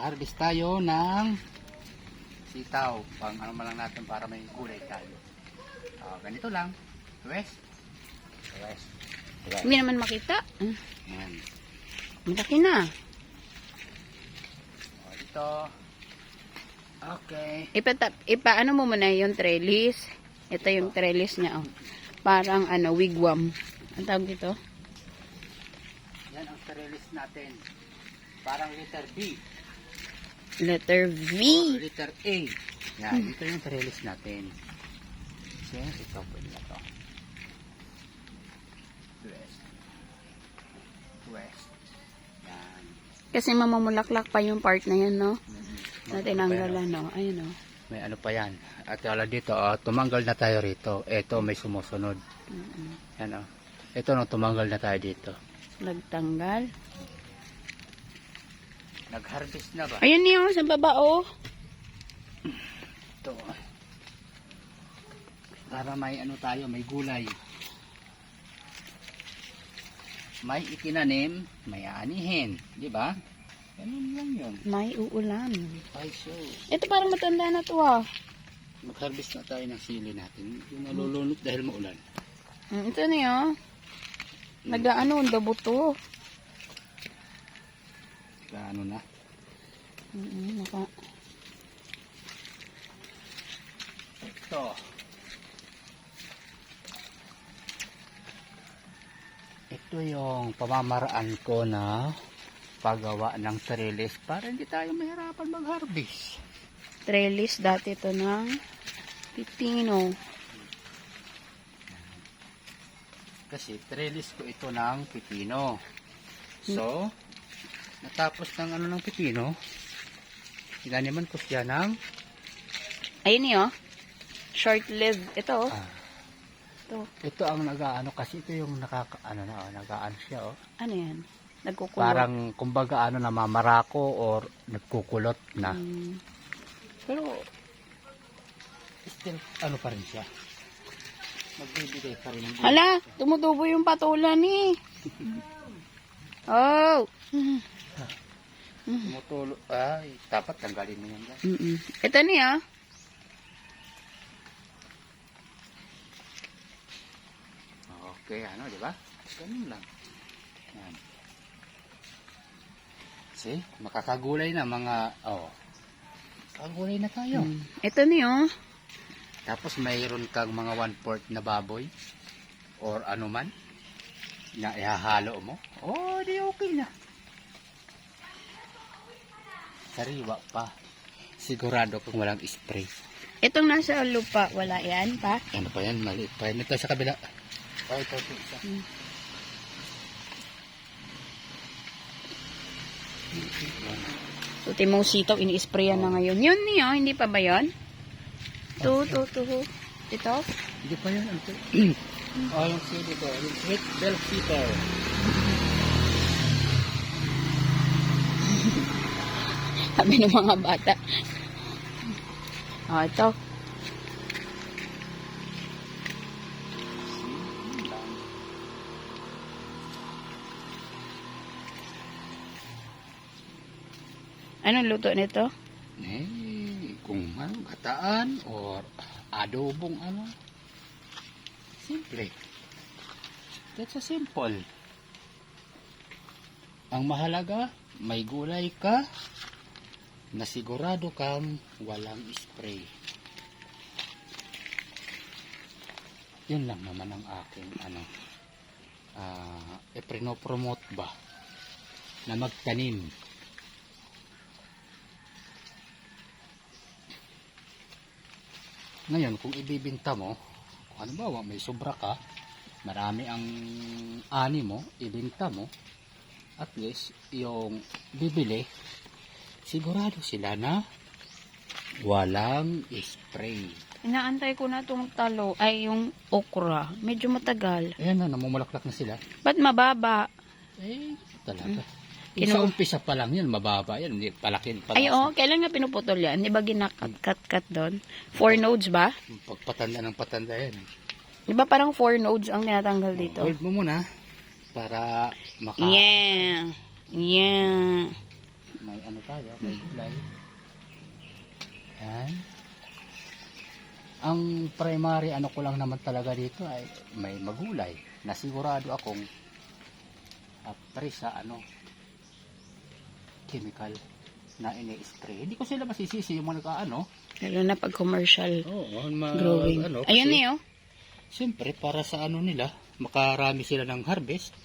Harvest tayo ng sitaw. Pang ano man lang natin para may gulay tayo. Ganito lang. West. Hindi naman makita. Yan. Malaki na. Dito. Okay. Ipaano mo muna yung trellis. Ito yung trellis niya. Oh. Parang wigwam. Ang tawag dito? Yan ang trellis natin. Parang letter B. Letter V. Letter A. Yan. Dito yung trellis natin. So, ito pwede na to. West. Yan. Kasi mamamulaklak pa yung part na yan, no? Na tinanggalan, no? Ayun, no? May ano pa yan. At wala dito, tumanggal na tayo rito. Ito may sumusunod. Yan, ito no, tumanggal na tayo dito. Nagtanggal. Nag-harvest na ba? Ayun niyo, sa baba, oh. Ito. Para may ano tayo, may gulay. May itinanim, may aanihin. Di ba? Ganun lang yun. May uulan. Ay, so. Ito parang matanda na to, ah. Mag-harvest na tayo ng sili natin. Yung nalulunod dahil maulan. Ito niyo. Nag-ano, dabuto. Ano na? Ito. Ito yung pamamaraan ko na paggawa ng trellis para hindi tayo mahirapan mag-harvest. Trellis dati to ng pipino. Kasi trellis ko ito ng pipino. So, natapos ng ano ng pipino, ganiman ko siya ng Ayun niyo. Short-lived. Ito, oh. ito ang nag-aano kasi ito yung nag-aano siya, oh. Ano yan? Nagkukulot. Parang kumbaga namamarako or nagkukulot na. Pero still pa rin siya. Magbibigay pa rin ng gulay. Hala, tumutubo yung patulan eh. Oh. Tumutulo. Ay, dapat tanggalin mo yan. Ito niya. Okay, di ba? Ganun lang. Yan. See, makakagulay na mga, kagulay na tayo. Ito niyo. Tapos mayroon kang mga 1/4 na baboy or ano man na ihahalo mo. Di okay na. Sariwa pa. Sigurado kung walang spray. Itong nasa lupa, wala yan pa. Ano pa yan? Maliit pa yan. Ito sa kabila. Ito isa. So, timong sitaw, ini-sprayan na ngayon. Yun niyo, hindi pa ba yun? Ito. Hindi pa yan. Yung sili ko. Yung sweet bell pepper. Sabi ng mga bata. Ito. Anong luto nito? Kung gataan or adobong simple. That's a simple. Ang mahalaga, may gulay ka na sigurado kang walang spray. Yun lang naman ang aking ipinopromote ba na magtanim. Ngayon, kung ibibinta mo, halimbawa may sobra ka, marami ang ani mo, ibinta mo, at least yung bibili, sigurado sila na walang spray. Inaantay ko na itong talo, ay yung okra. Medyo matagal. Ayan na, namumulaklak na sila. Ba't mababa? Talaga. Sa umpisa pa lang yan, mababa yan. Hindi, palakin. Ay, kailan nga pinuputol yan? Di ba ginakat-cut doon? 4 nodes ba? Pagpatanda ng patanda yan. Di ba parang 4 nodes ang tinatanggal dito? Hold mo muna para Yeah. may ano tayo, may gulay. Yan. Ang primary ano ko lang naman talaga dito ay may magulay na sigurado akong free sa ano chemical na ini-spray. Hindi ko sila masisisi yung mga nag-ano. Lalo na pag commercial Oo, growing. Ayun eh, oh. Siyempre, para sa ano nila, makarami sila ng harvest.